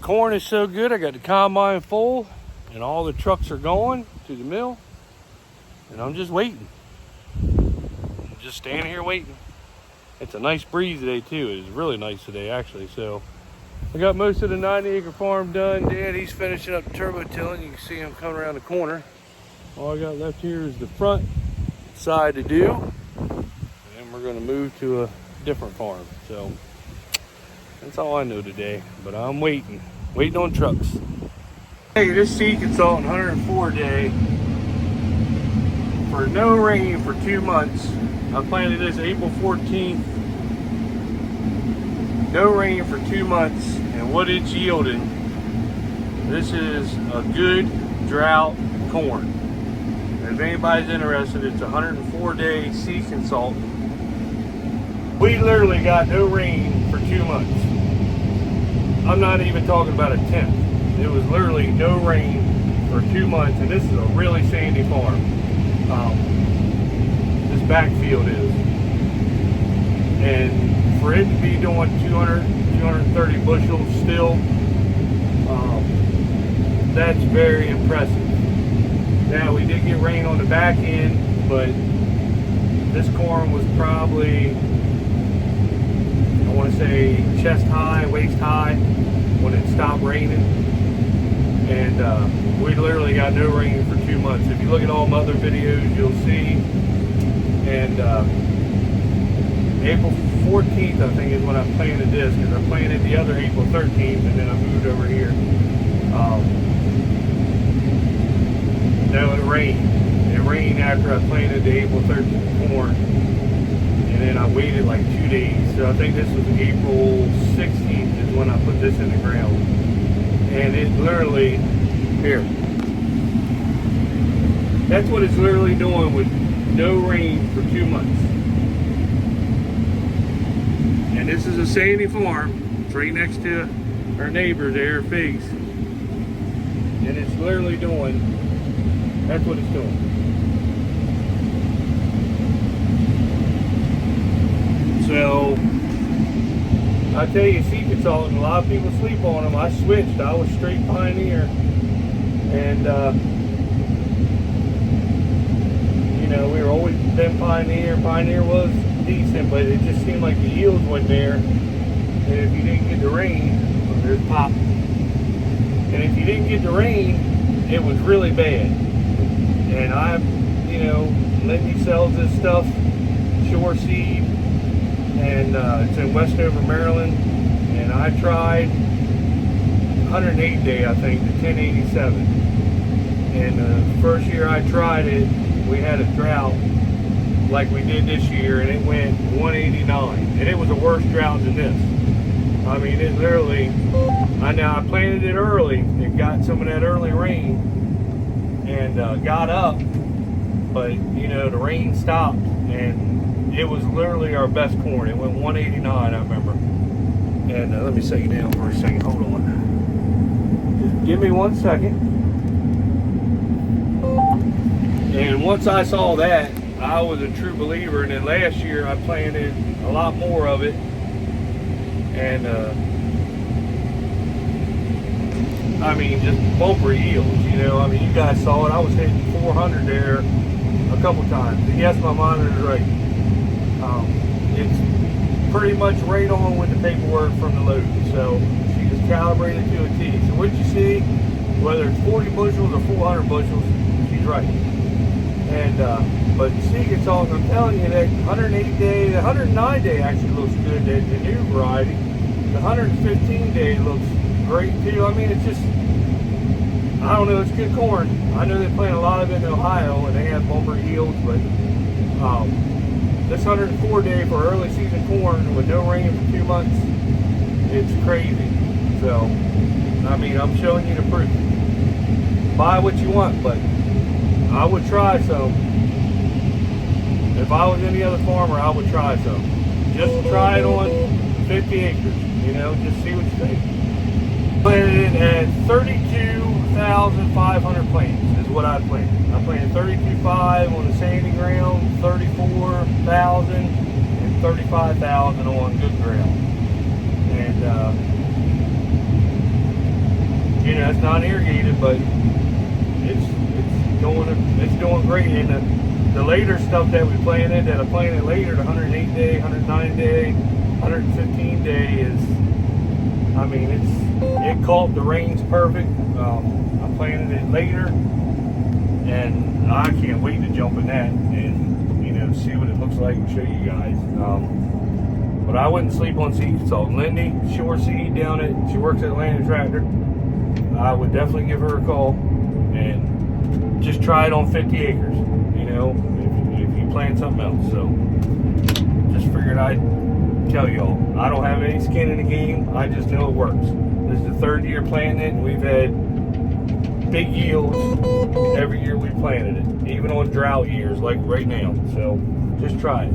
corn is so good. I got the combine full and all the trucks are going to the mill. And I'm just waiting. I'm just standing here waiting. It's a nice breeze today too. It's really nice today actually. So I got most of the 90-acre farm done. Dad, he's finishing up the turbo tilling. You can see him coming around the corner. All I got left here is the front side to do. And then we're gonna move to a different farm. So that's all I know today, but I'm waiting on trucks. Hey, this seed consultant 104 day for no rain for 2 months. I planted this April 14th. No rain for 2 months, and what it's yielding. This is a good drought corn. And if anybody's interested, it's a 104 day seed consultant. We literally got no rain for 2 months. I'm not even talking about a tenth. It was literally no rain for 2 months, and this is a really sandy farm. This backfield is. And for it to be doing 200, 230 bushels still, that's very impressive. Now, we did get rain on the back end, but this corn was probably, I want to say chest high, waist high when it stopped raining. And we literally got no rain for 2 months. If you look at all my other videos, you'll see. And April 14th, I think, is when I planted this, because I planted the other April 13th, and then I moved over here. Now it rained. It rained after I planted the April 13th corn. And then I waited like 2 days. So I think this was April 16th is when I put this in the ground. And it literally, here. That's what it's literally doing with no rain for 2 months. And this is a sandy farm. It's right next to our neighbor there, Figs. And it's literally doing, that's what it's doing. So, I tell you, seed consultant, a lot of people sleep on them. I switched. I was straight Pioneer. And, you know, we were always been Pioneer. Pioneer was decent, but it just seemed like the yields weren't there. And if you didn't get the rain, well, there's pop. And if you didn't get the rain, it was really bad. And I, you know, Lindy sells this stuff, Shore Seed. And it's in Westover, Maryland, and I tried 108 day, I think, to 1087. And the first year I tried it, we had a drought like we did this year, and it went 189, and it was a worse drought than this. I mean, it literally, I planted it early, and got some of that early rain, and got up, but, you know, the rain stopped, and it was literally our best corn. It went 189, I remember. And let me set you down for a second. Hold on. Just give me 1 second. And once I saw that, I was a true believer. And then last year, I planted a lot more of it. And, I mean, just bumper yields, you know. I mean, you guys saw it. I was hitting 400 there a couple times. And yes, my monitor's right. It's pretty much right on with the paperwork from the load. So she just calibrated to a T. So what you see, whether it's 40 bushels or 400 bushels, she's right. And but seed consultant, I'm telling you that 108 day, the 109 day actually looks good. The new variety, the 115 day looks great too. I mean, it's just, I don't know, it's good corn. I know they plant a lot of it in Ohio and they have bumper yields, but this 104 day for early season corn with no rain for 2 months, it's crazy. So, I mean, I'm showing you the proof. Buy what you want, but I would try some. If I was any other farmer, I would try some. Just to try it on 50 acres, you know, just see what you think. Planted it at 32,500 plants is what I planted. I planted 32.5 on the sandy ground, 34,000, and 35,000 on good ground. And You know, it's not irrigated, but it's doing great. And the later stuff that we planted, that I planted later, the 108 day, 109 day, 115 day is, I mean, it caught the rains perfect. I planted it later, and I can't wait to jump in that and, you know, see what it looks like and show you guys. But I wouldn't sleep on seed consultant. Lindy Shore Seed down at, she works at Land Tractor. I would definitely give her a call and just try it on 50 acres, you know, if you plant something else. So just figured I'd tell y'all. I don't have any skin in the game. I just know it works. This is the third year planting it, and we've had big yields every year we planted it, even on drought years like right now. So just try it.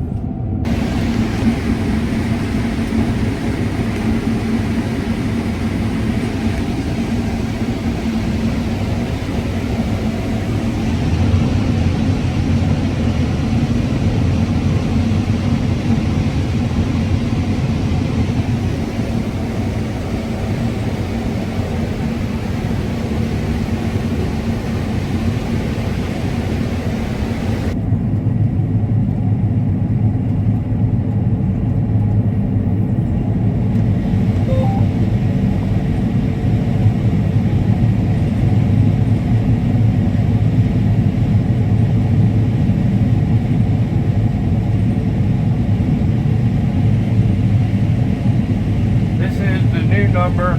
Number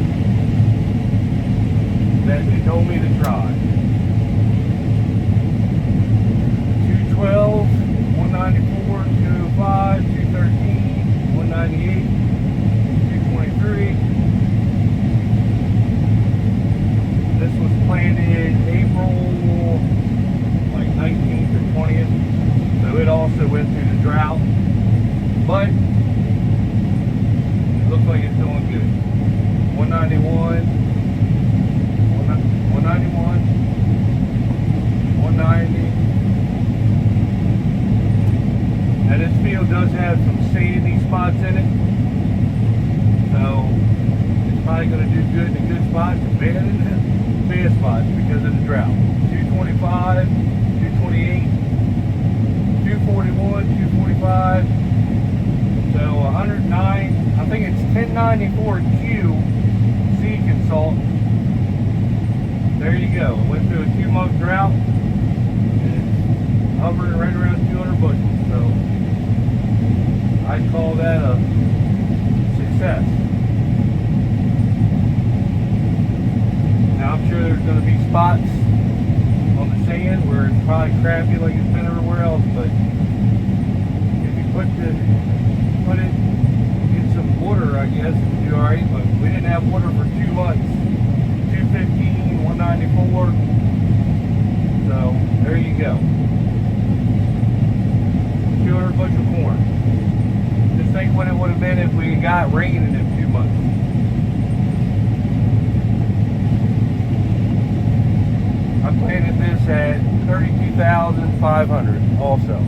that they told me to try. 212, 194, 205, 213, 198, 223. This was planted April like 19th or 20th. So it also went through the drought. But it looks like it's doing good. 191, 191, 190. Now this field does have some sandy spots in it, so it's probably going to do good in the good spots and bad in the bad spots because of the drought. 225, 228, 241, 245. So 109, I think it's 1094Q seed consultant. There you go. It went through a 2-month drought and it's hovering right around 200 bushels. So I'd call that a success. Now I'm sure there's going to be spots on the sand where it's probably crappy like it's been everywhere else, but if you put it in some water, I guess it would do alright, but we didn't have water for 2 months. 215, 194. So there you go. 200 bushel corn. Just think what it would have been if we got rain in them 2 months. I planted this at 32,500 also.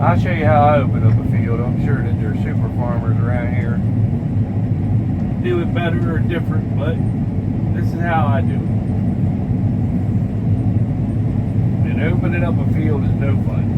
I'll show you how I open up a field. I'm sure that there are super farmers around here do it better or different, but this is how I do it. And opening up a field is no fun.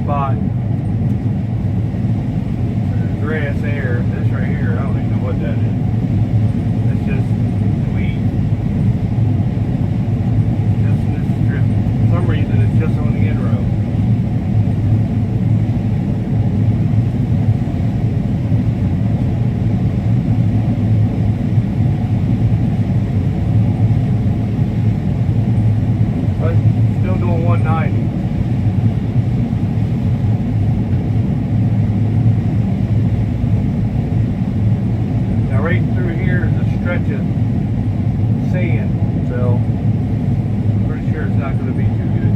spot. There's grass there. This right here, I don't even know what that is. It's just weed. Just this strip. For some reason, it's just on the inrow. But still doing 190. Now right through here is a stretch of sand, so I'm pretty sure it's not going to be too good.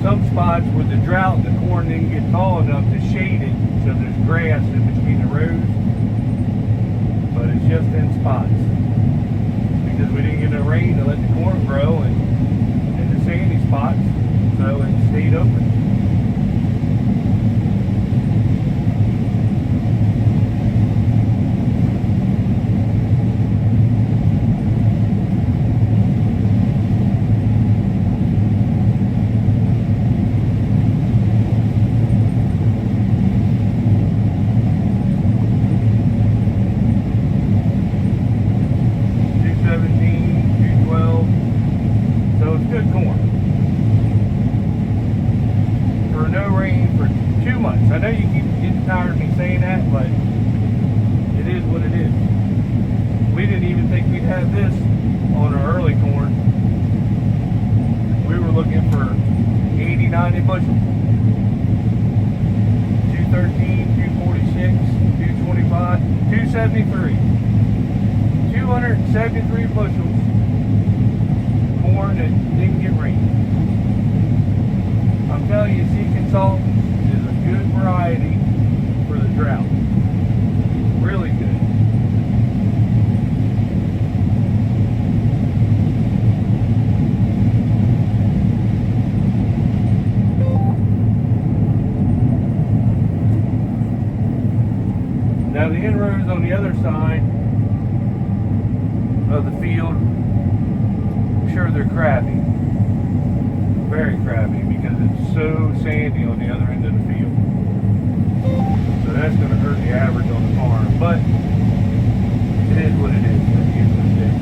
Some spots with the drought, the corn didn't get tall enough to shade it, so there's grass in between the rows, but it's just in spots because we didn't get no rain to let the corn grow and in the sandy spots, so it stayed open. Good corn. For no rain for 2 months. I know you keep getting tired of me saying that, but it is what it is. We didn't even think we'd have this on our early corn. We were looking for 80, 90 bushels. 213, 246, 225, 273. 273 bushels. Corn that didn't get rain. I'm telling you, Seed Consultants is a good variety for the drought. Really good. Now the inroads on the other side of the field, I'm sure they're crabby, very crabby, because it's so sandy on the other end of the field. So that's going to hurt the average on the farm, but it is what it is at the end of the day.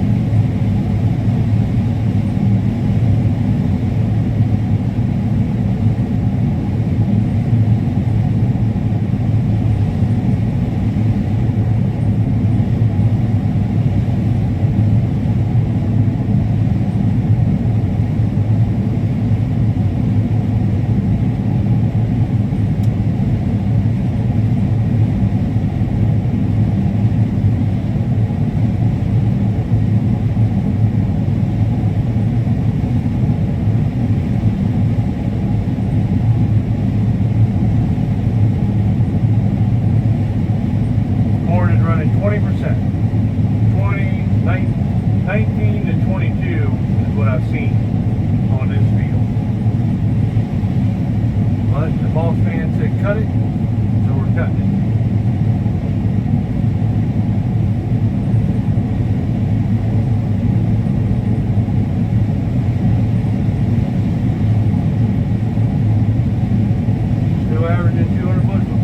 Running 20%. 19 to 22 is what I've seen on this field. But the boss man said cut it, so we're cutting it. Still averaging 200 bushels.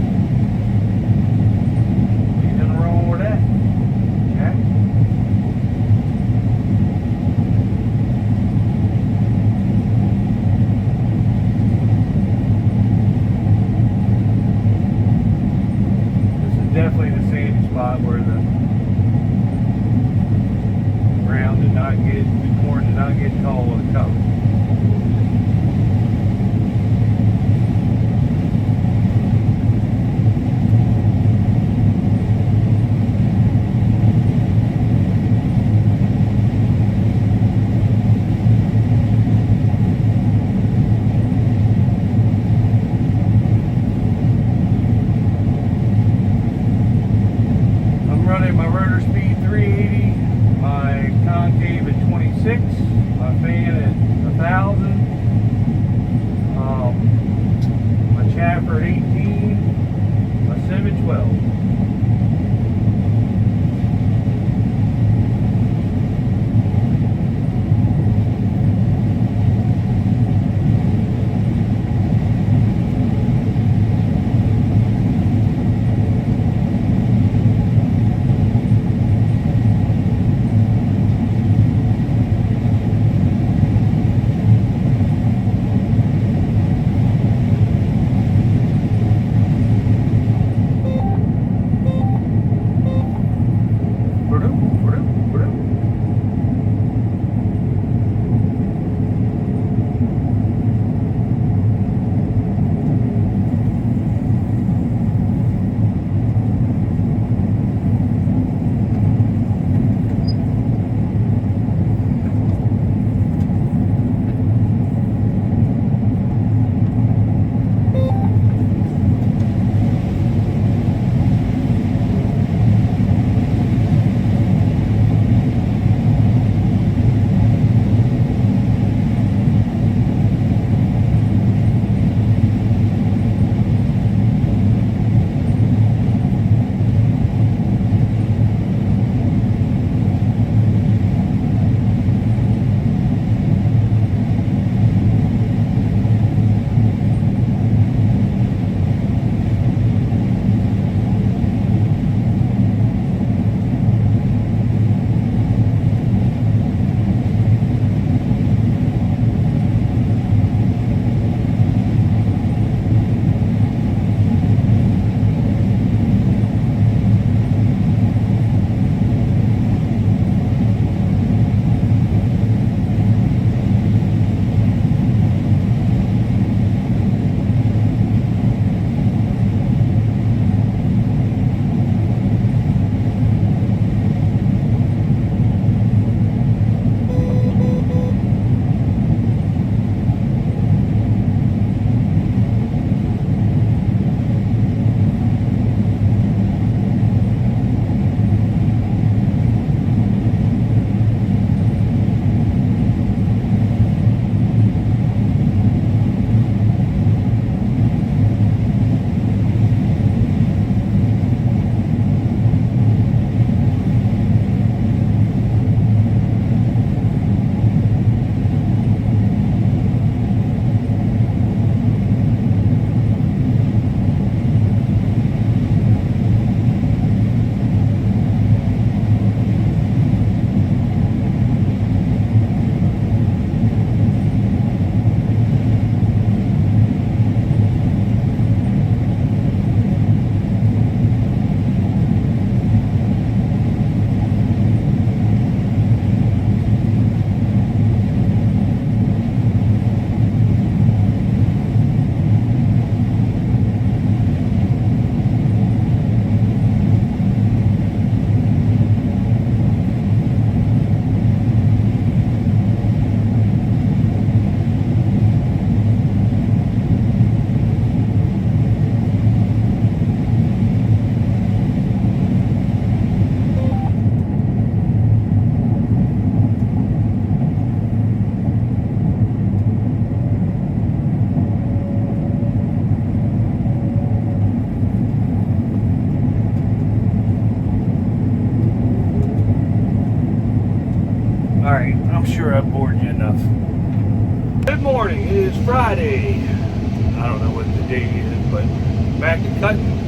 Definitely the sandy spot where the ground did not get, the corn did not get tall with the cover. Running my sure I bored you enough. Good morning. It is Friday. I don't know what the day is, but back to cutting.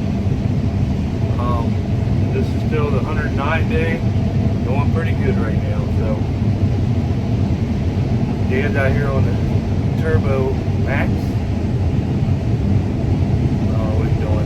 This is still the 109 day. Going pretty good right now. So Dan's out here on the Turbo Max. What are you doing?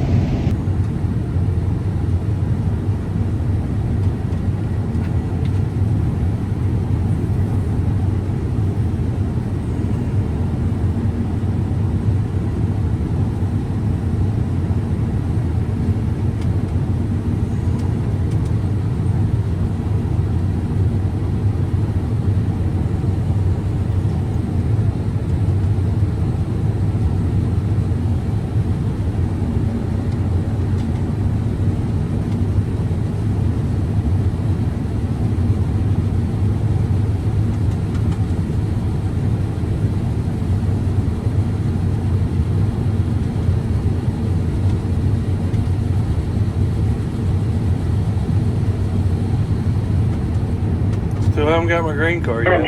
Still haven't got my green card yet.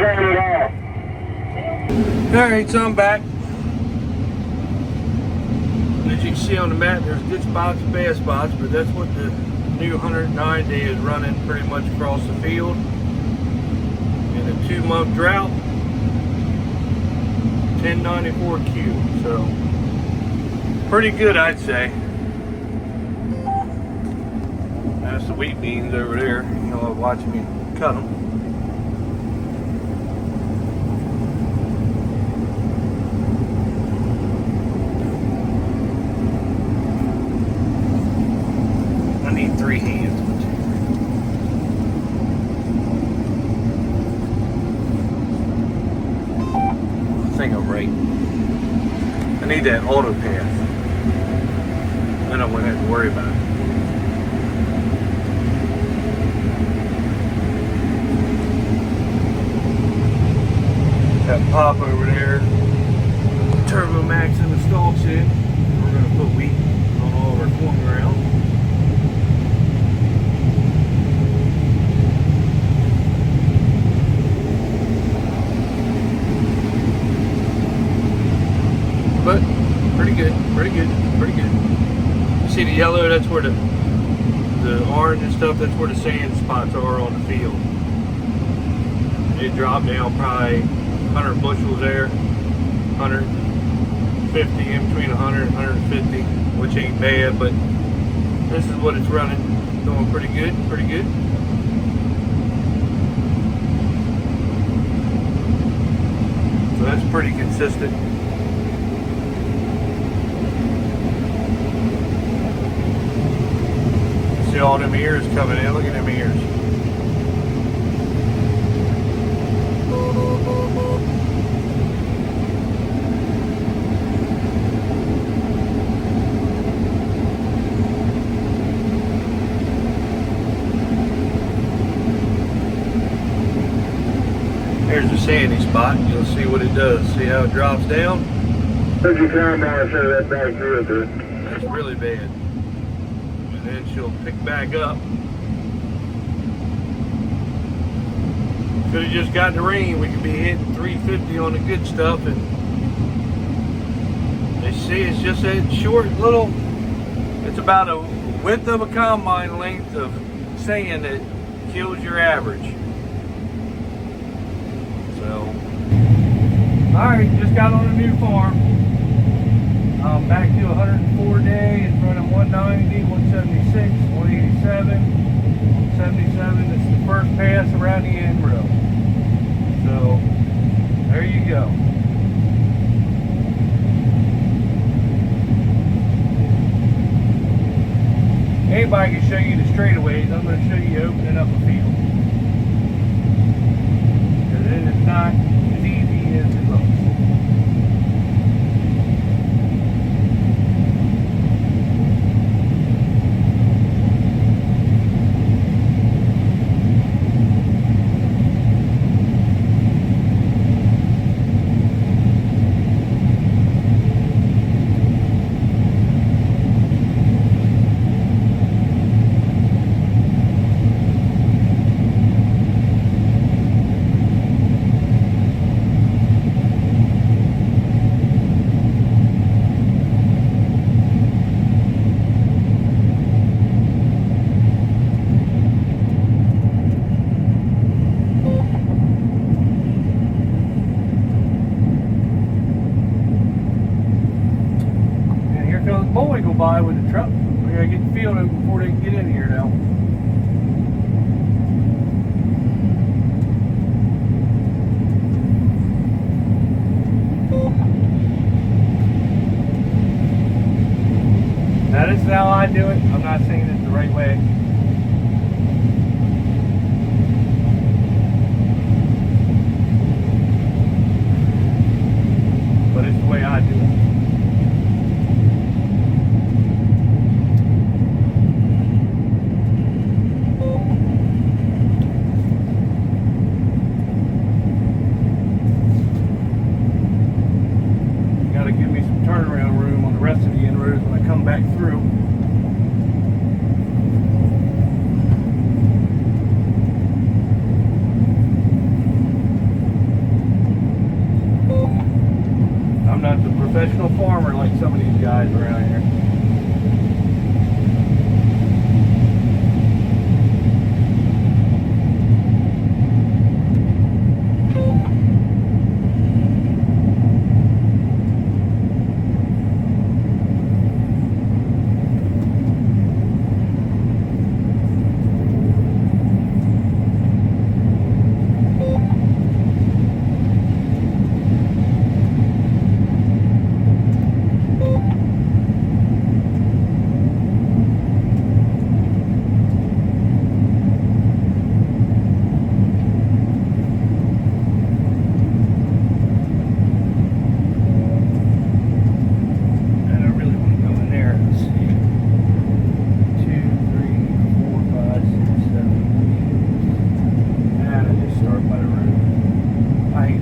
Alright, so I'm back. As you can see on the map, there's good spots and bad spots, but that's what the new 109 day is running pretty much across the field. In a 2-month drought, 1094Q. So, pretty good, I'd say. That's the wheat beans over there. You'll watch me cut them. I need 3 hands. I think I'm right. I need that auto path. Then I wouldn't have to worry about it. That pop over there, Turbo Max in the stalk shed. We're going to put wheat on all of our corn ground. But pretty good, pretty good, pretty good. You see the yellow? That's where the orange and stuff. That's where the sand spots are on the field. It dropped down probably 100 bushels there, 150, in between 100 and 150, which ain't bad, but this is what it's running. Doing pretty good, pretty good. So that's pretty consistent. See all them ears coming in, look at them ears. Here's the sandy spot. You'll see what it does. See how it drops down? There's your combine, so that back through it, dude. That's really bad. And then she'll pick back up. Could have just gotten the rain. We could be hitting 350 on the good stuff. And they see it's just that short little, it's about a width of a combine length of sand that kills your average. So, alright, just got on a new farm. Back to 104 day in front of 190, 176, 187, 177. This is the first pass around the end row. So, there you go. Anybody can show you the straightaways. I'm going to show you opening up a field. Because it is not as easy as it looks. boy go by with the truck. We gotta get the field open before they can get in here now. Now this is how I do it. I'm not saying it's the right way. But it's the way I do it. Gotta give me some turnaround room on the rest of the inroads when I come back through. I'm not the professional farmer like some of these guys around here.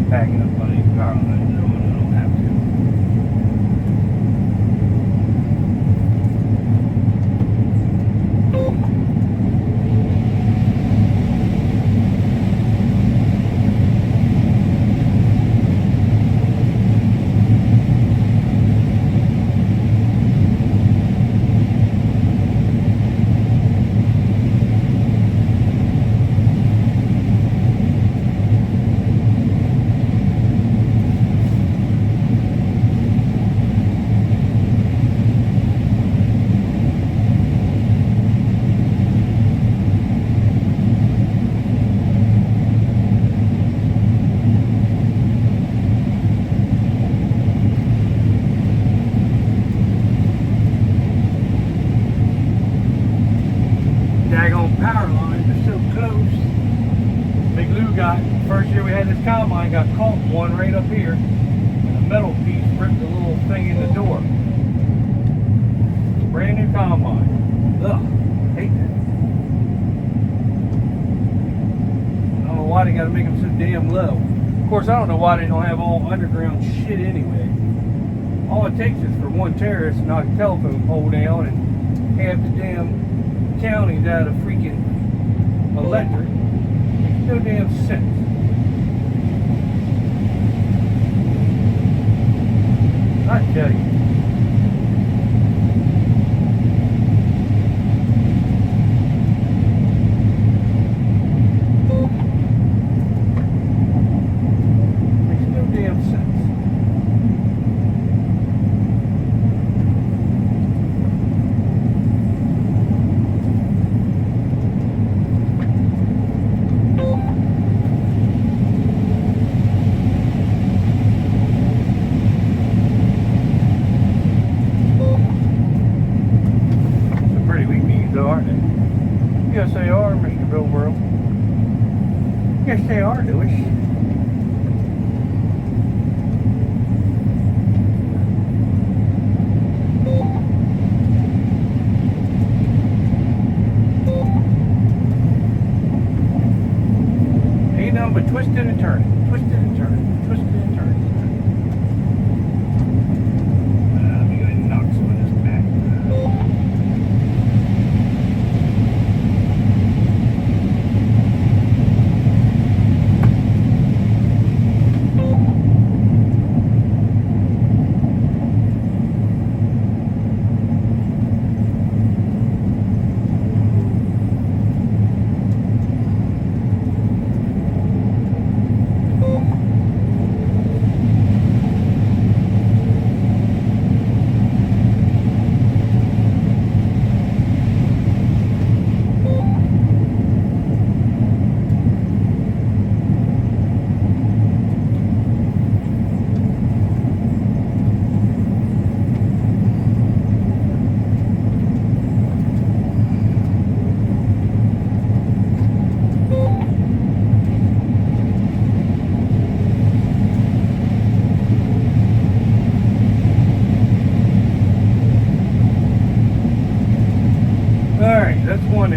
Backing up on these power lines, no, I don't have to. Daggone power lines are so close. Big Lou got, first year we had this combine, got caught in one right up here. And a metal piece ripped the little thing in the door. Brand new combine. Ugh, hate that. I don't know why they gotta make them so damn low. Of course, I don't know why they don't have all underground shit anyway. All it takes is for one terrorist to knock a telephone pole down and half the damn counties out of freaking electric. Makes no damn sense. I tell you. Makes no damn sense. Aren't they? Yes, they are, Mr. Bill Burrow. Yes, they are, Lewis. Ain't nothing but twisting and turning, twisting and turning, twisting and turning. Let me go ahead and knock some of this back.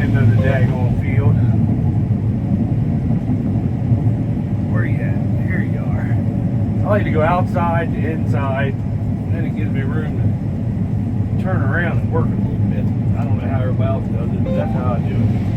end of the daggone field. Where you at? Here you are. I like to go outside to inside, and then it gives me room to turn around and work a little bit. I don't know how everybody else does it, but that's how I do it.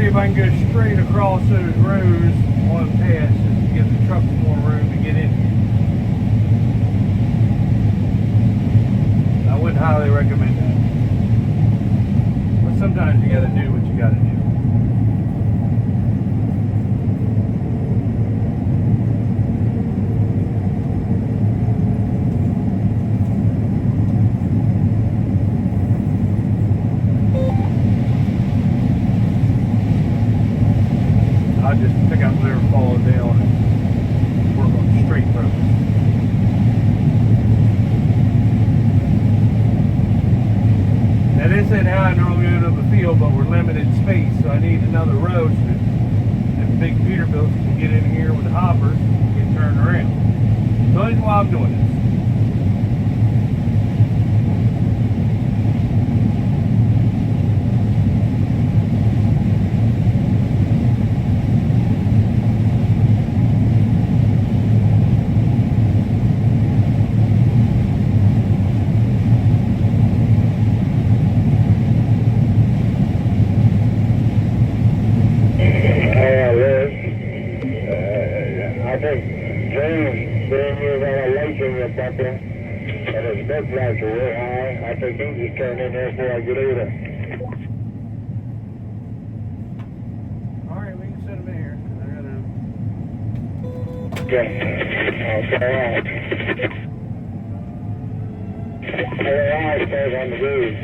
If I can go straight across those rows on past just to give the trucks more room to get in here. I wouldn't highly recommend that. But sometimes you gotta do what you gotta do. I just pick out whatever falls down and work on the straight road. Now this ain't how I normally go to the field, but we're limited space, so I need another road so that the big Peterbilts can get in here with the hoppers and get turned around. So that's why I'm doing this. And his bed lights are real high. I think he just turned in there before I get over. Alright, we can set them in here. Okay. Alright. Alright, stays on the roof.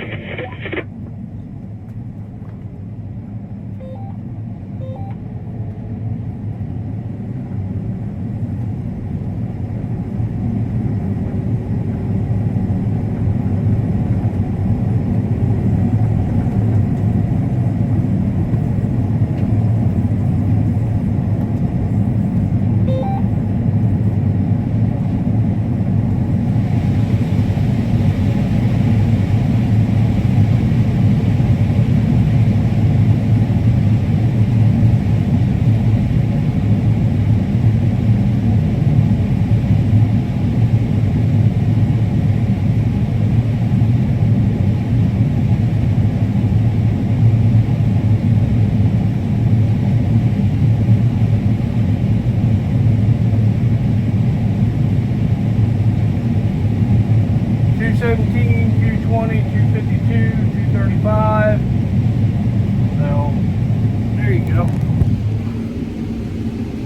135. So there you go.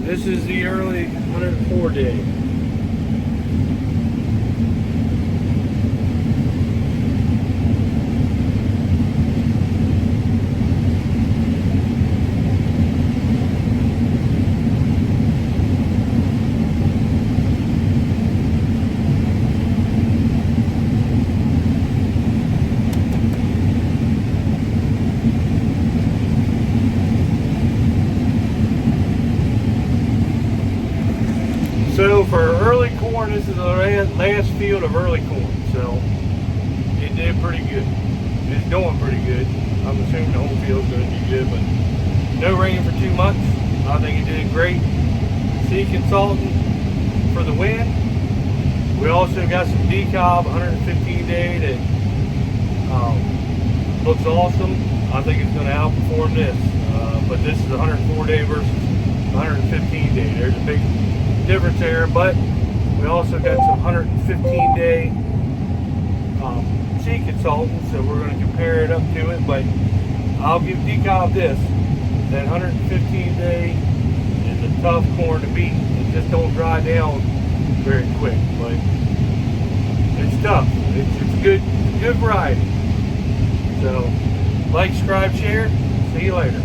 This is the early 104 day. So for early corn, this is the last field of early corn. So it did pretty good. It's doing pretty good. I'm assuming the whole field's going to be good, but no rain for 2 months. I think it did great. Seed consultant for the win. We also got some decob 115 day that looks awesome. I think it's going to outperform this. But this is 104 day versus 115 day. There's a big difference there, but we also got some 115 day seed consultants, so we're going to compare it up to it. But I'll give decob this, that 115 day is a tough corn to beat. It just don't dry down very quick, but it's tough. It's good variety. So like, subscribe, share. See you later.